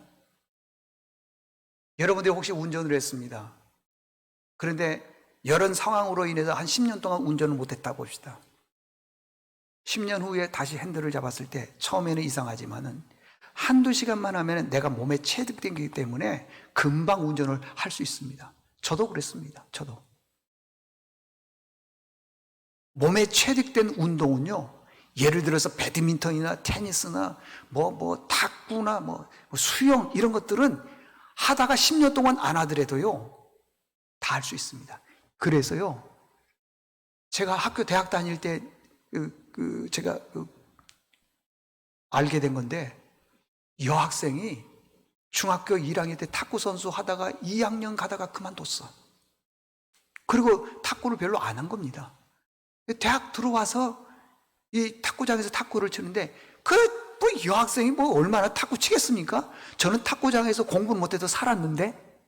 여러분들이 혹시 운전을 했습니다. 그런데 여러 상황으로 인해서 한 10년 동안 운전을 못했다고 봅시다. 10년 후에 다시 핸들을 잡았을 때 처음에는 이상하지만은 한두 시간만 하면 내가 몸에 체득된 거기 때문에 금방 운전을 할 수 있습니다. 저도 그랬습니다. 저도. 몸에 체득된 운동은요, 예를 들어서 배드민턴이나 테니스나 탁구나 수영, 이런 것들은 하다가 10년 동안 안 하더라도요, 다 할 수 있습니다. 그래서요, 제가 대학 다닐 때 제가 알게 된 건데, 여학생이 중학교 1학년 때 탁구 선수 하다가 2학년 가다가 그만뒀어. 그리고 탁구를 별로 안 한 겁니다. 대학 들어와서 이 탁구장에서 탁구를 치는데, 여학생이 얼마나 탁구 치겠습니까? 저는 탁구장에서 공부를 못해도 살았는데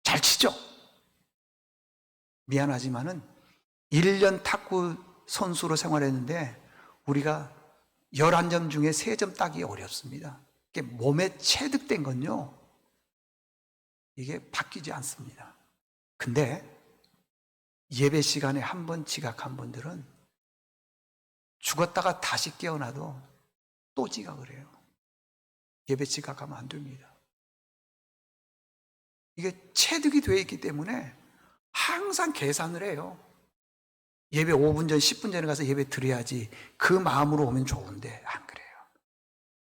잘 치죠. 미안하지만은 1년 탁구 선수로 생활했는데 우리가 11점 중에 3점 따기 어렵습니다. 이게 몸에 체득된 건요, 이게 바뀌지 않습니다. 근데 예배 시간에 한 번 지각한 분들은 죽었다가 다시 깨어나도 또 지각을 해요. 예배 지각하면 안 됩니다. 이게 체득이 되어 있기 때문에 항상 계산을 해요. 예배 5분 전, 10분 전에 가서 예배 드려야지, 그 마음으로 오면 좋은데 안 그래요.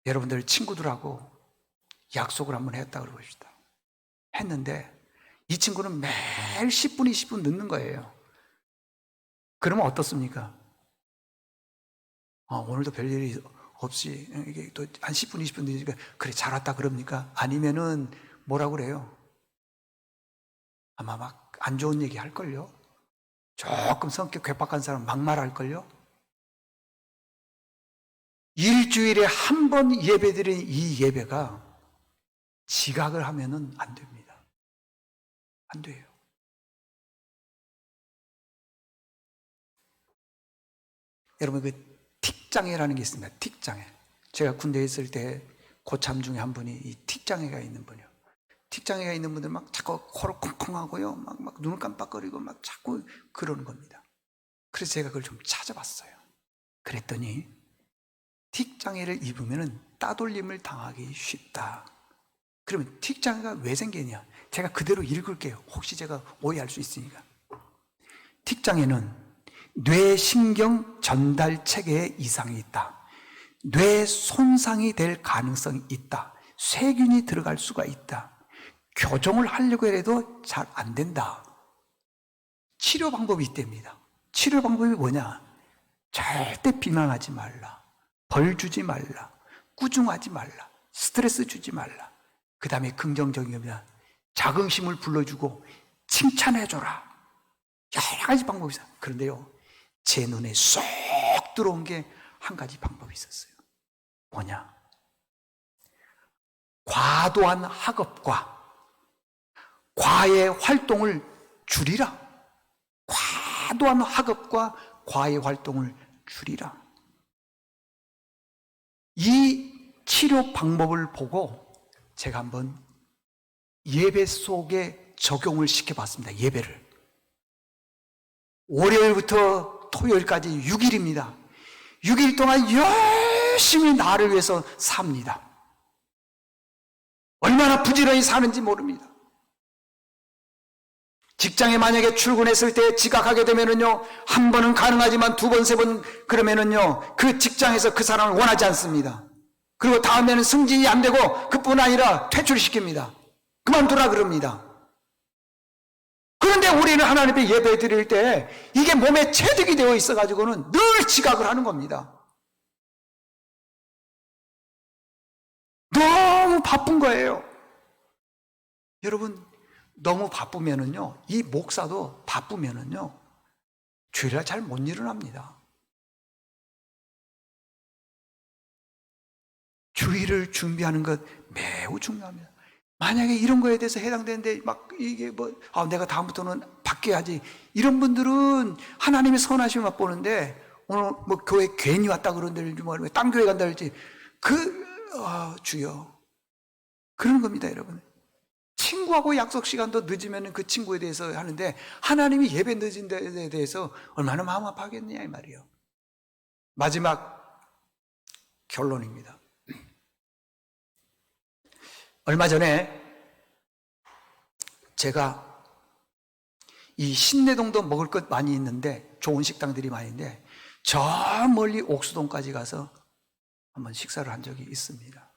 여러분들 친구들하고 약속을 한번 했다고 그러봅시다. 했는데 이 친구는 매일 10분, 20분 늦는 거예요. 그러면 어떻습니까? 오늘도 별일이 없이 이게 또 한 10분, 20분 늦으니까 그래 잘 왔다 그럽니까? 아니면은 뭐라고 그래요? 아마 막 안 좋은 얘기 할걸요? 조금 성격 괴팍한 사람 막말할걸요? 일주일에 한 번 예배드린 이 예배가 지각을 하면은 안 됩니다. 안 돼요. 여러분, 그 틱장애라는 게 있습니다. 틱장애. 제가 군대에 있을 때 고참 중에 한 분이 이 틱장애가 있는 분이요. 틱장애가 있는 분들 막 자꾸 코를 콩콩하고요, 막 눈을 깜빡거리고 막 자꾸 그러는 겁니다. 그래서 제가 그걸 좀 찾아봤어요. 그랬더니 틱장애를 입으면 따돌림을 당하기 쉽다. 그러면 틱장애가 왜 생기냐? 제가 그대로 읽을게요. 혹시 제가 오해할 수 있으니까. 틱장애는 뇌신경 전달 체계에 이상이 있다. 뇌 손상이 될 가능성이 있다. 세균이 들어갈 수가 있다. 교정을 하려고 해도 잘 안 된다. 치료 방법이 있답니다. 치료 방법이 뭐냐? 절대 비난하지 말라, 벌 주지 말라, 꾸중하지 말라, 스트레스 주지 말라. 그 다음에 긍정적인 겁니다. 자긍심을 불러주고 칭찬해줘라. 여러 가지 방법이 있어요. 그런데요, 제 눈에 쏙 들어온 게 한 가지 방법이 있었어요. 뭐냐? 과도한 학업과 과외 활동을 줄이라. 과도한 학업과 과외 활동을 줄이라. 이 치료 방법을 보고 제가 한번 예배 속에 적용을 시켜봤습니다. 예배를. 월요일부터 토요일까지 6일입니다. 6일 동안 열심히 나를 위해서 삽니다. 얼마나 부지런히 사는지 모릅니다. 직장에 만약에 출근했을 때 지각하게 되면은요, 한 번은 가능하지만 두 번, 세 번 그러면은요, 그 직장에서 그 사람을 원하지 않습니다. 그리고 다음에는 승진이 안 되고 그뿐 아니라 퇴출시킵니다. 그만두라 그럽니다. 그런데 우리는 하나님 앞에 예배 드릴 때 이게 몸에 체득이 되어 있어가지고는 늘 지각을 하는 겁니다. 너무 바쁜 거예요. 여러분, 너무 바쁘면은요, 이 목사도 바쁘면은요, 주일날 잘 못 일어납니다. 주일을 준비하는 것 매우 중요합니다. 만약에 이런 거에 대해서 해당되는데 막 이게 내가 다음부터는 바뀌어야지, 이런 분들은 하나님의 선하심을 맛보는데 오늘 교회 괜히 왔다 그런다든지 딴 교회 간다 그러지, 주여, 그런 겁니다. 여러분, 친구하고 약속 시간도 늦으면 그 친구에 대해서 하는데 하나님이 예배 늦은 데에 대해서 얼마나 마음 아파하겠느냐 이 말이에요. 마지막 결론입니다. 얼마 전에 제가 이 신내동도 먹을 것 많이 있는데, 좋은 식당들이 많이 있는데, 저 멀리 옥수동까지 가서 한번 식사를 한 적이 있습니다.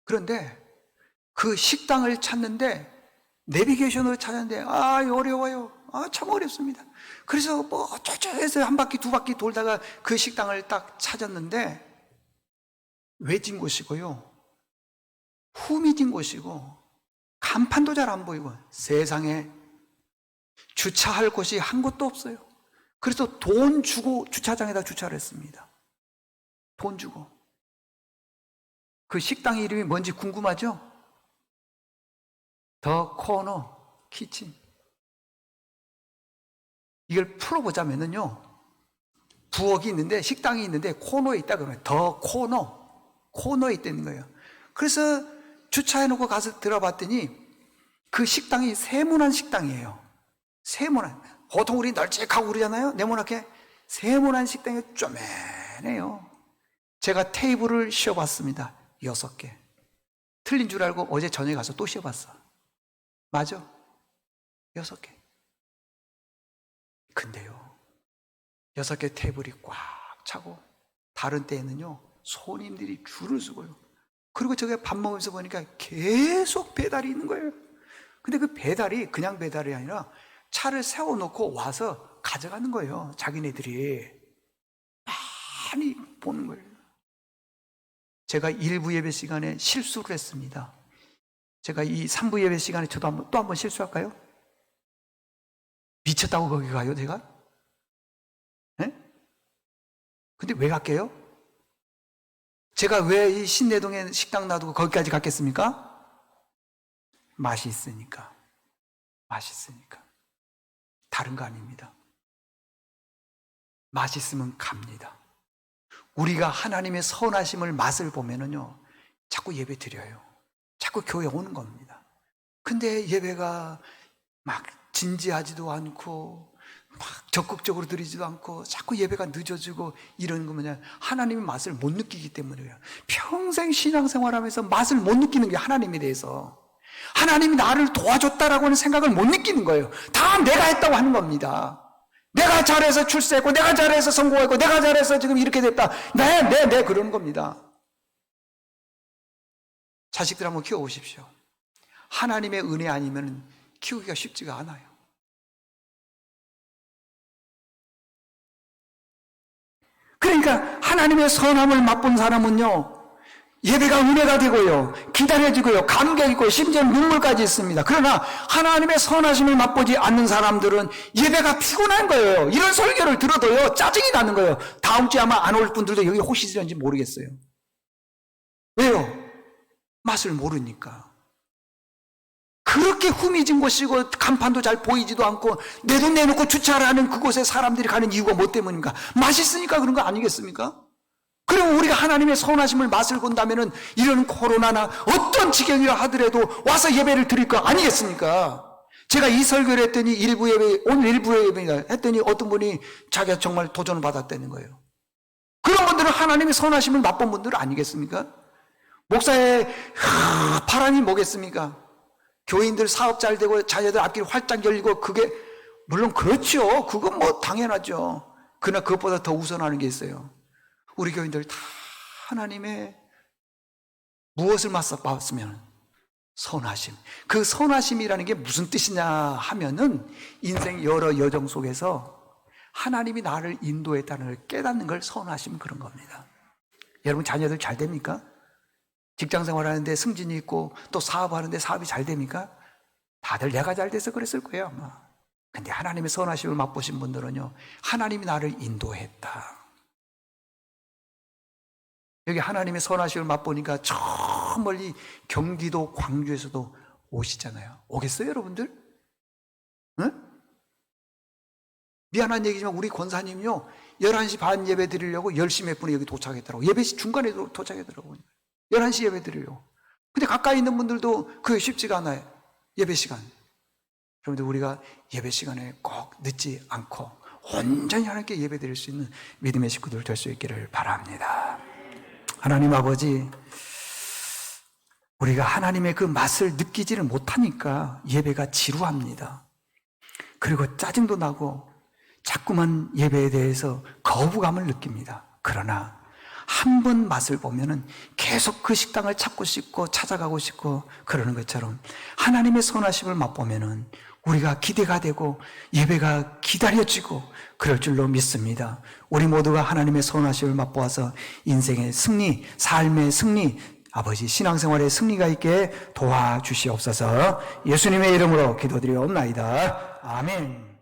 그런데 그 식당을 찾는데, 내비게이션으로 찾았는데 어려워요. 참 어렵습니다. 그래서 저쪽에서 한 바퀴 두 바퀴 돌다가 그 식당을 딱 찾았는데, 외진 곳이고요, 후미진 곳이고, 간판도 잘 안 보이고, 세상에 주차할 곳이 한 곳도 없어요. 그래서 돈 주고 주차장에다 주차를 했습니다. 돈 주고. 그 식당 이름이 뭔지 궁금하죠? 더 코너 키친. 이걸 풀어보자면요, 부엌이 있는데, 식당이 있는데 코너에 있다 그러면 더 코너에 있다는 거예요. 그래서 주차해놓고 가서 들어봤더니 그 식당이 세모난 식당이에요. 세모난. 보통 우리 널찍하고 그러잖아요, 네모나게. 세모난 식당이 쪼매네요. 제가 테이블을 씌워봤습니다. 6개. 틀린 줄 알고 어제 저녁에 가서 또 씌워봤어. 맞아, 6개. 근데요, 6개 테이블이 꽉 차고, 다른 때에는요, 손님들이 줄을 서고요. 그리고 저게 밥 먹으면서 보니까 계속 배달이 있는 거예요. 근데 그 배달이 그냥 배달이 아니라 차를 세워놓고 와서 가져가는 거예요. 자기네들이 많이 보는 거예요. 제가 1부 예배 시간에 실수를 했습니다. 제가 이 3부 예배 시간에 저도 또 한 번 실수할까요? 미쳤다고 거기 가요, 제가? 네? 근데 왜 갈게요? 제가 왜 이 신내동에 식당 놔두고 거기까지 갔겠습니까? 맛이 있으니까. 맛있으니까. 다른 거 아닙니다. 맛있으면 갑니다. 우리가 하나님의 선하심을 맛을 보면은요, 자꾸 예배 드려요. 자꾸 교회 오는 겁니다. 근데 예배가 막 진지하지도 않고 막 적극적으로 드리지도 않고 자꾸 예배가 늦어지고 이런 거면 하나님의 맛을 못 느끼기 때문이에요. 평생 신앙생활하면서 맛을 못 느끼는 게 하나님에 대해서, 하나님이 나를 도와줬다라고 하는 생각을 못 느끼는 거예요. 다 내가 했다고 하는 겁니다. 내가 잘해서 출세했고, 내가 잘해서 성공했고, 내가 잘해서 지금 이렇게 됐다. 네 그러는 겁니다. 자식들 한번 키워보십시오. 하나님의 은혜 아니면 키우기가 쉽지가 않아요. 그러니까 하나님의 선함을 맛본 사람은요, 예배가 은혜가 되고요, 기다려지고요, 감격이고 심지어 눈물까지 있습니다. 그러나 하나님의 선하심을 맛보지 않는 사람들은 예배가 피곤한 거예요. 이런 설교를 들어도요 짜증이 나는 거예요. 다음 주에 아마 안 올 분들도 여기 혹시 있는지 모르겠어요. 왜요? 맛을 모르니까. 그렇게 후미진 곳이고 간판도 잘 보이지도 않고 내 돈 내놓고 주차를 하는 그곳에 사람들이 가는 이유가 뭐 때문인가? 맛있으니까 그런 거 아니겠습니까? 그럼 우리가 하나님의 선하심을 맛을 본다면은 이런 코로나나 어떤 지경이라 하더라도 와서 예배를 드릴 거 아니겠습니까? 제가 이 설교를 했더니 일부 예배, 오늘 일부 예배가 했더니 어떤 분이 자기가 정말 도전을 받았다는 거예요. 그런 분들은 하나님의 선하심을 맛본 분들 아니겠습니까? 목사의 바람이 뭐겠습니까? 교인들 사업 잘 되고 자녀들 앞길 활짝 열리고 그게 물론 그렇죠. 그건 뭐 당연하죠. 그러나 그것보다 더 우선하는 게 있어요. 우리 교인들 다 하나님의 무엇을 맛봤으면 선하심. 그 선하심이라는 게 무슨 뜻이냐 하면은 인생 여러 여정 속에서 하나님이 나를 인도했다는 걸 깨닫는 걸 선하심 그런 겁니다. 여러분 자녀들 잘 됩니까? 직장 생활하는데 승진이 있고 또 사업하는데 사업이 잘 됩니까? 다들 내가 잘 돼서 그랬을 거예요 아마. 근데 하나님의 선하심을 맛보신 분들은요, 하나님이 나를 인도했다. 여기 하나님의 선하심을 맛보니까 저 멀리 경기도 광주에서도 오시잖아요. 오겠어요 여러분들? 응? 미안한 얘기지만 우리 권사님요 11시 반 예배 드리려고 10시 몇 분에 여기 도착했더라고요. 예배 중간에 도착했더라고요. 11시 예배 드리려고. 근데 가까이 있는 분들도 그게 쉽지가 않아요. 예배 시간. 여러분들 우리가 예배 시간에 꼭 늦지 않고 온전히 하나님께 예배 드릴 수 있는 믿음의 식구들 될 수 있기를 바랍니다. 하나님 아버지, 우리가 하나님의 그 맛을 느끼지를 못하니까 예배가 지루합니다. 그리고 짜증도 나고 자꾸만 예배에 대해서 거부감을 느낍니다. 그러나 한 번 맛을 보면은 계속 그 식당을 찾고 싶고 찾아가고 싶고 그러는 것처럼 하나님의 선하심을 맛보면은 우리가 기대가 되고 예배가 기다려지고 그럴 줄로 믿습니다. 우리 모두가 하나님의 선하심을 맛보아서 인생의 승리, 삶의 승리, 아버지 신앙생활의 승리가 있게 도와주시옵소서. 예수님의 이름으로 기도드리옵나이다. 아멘.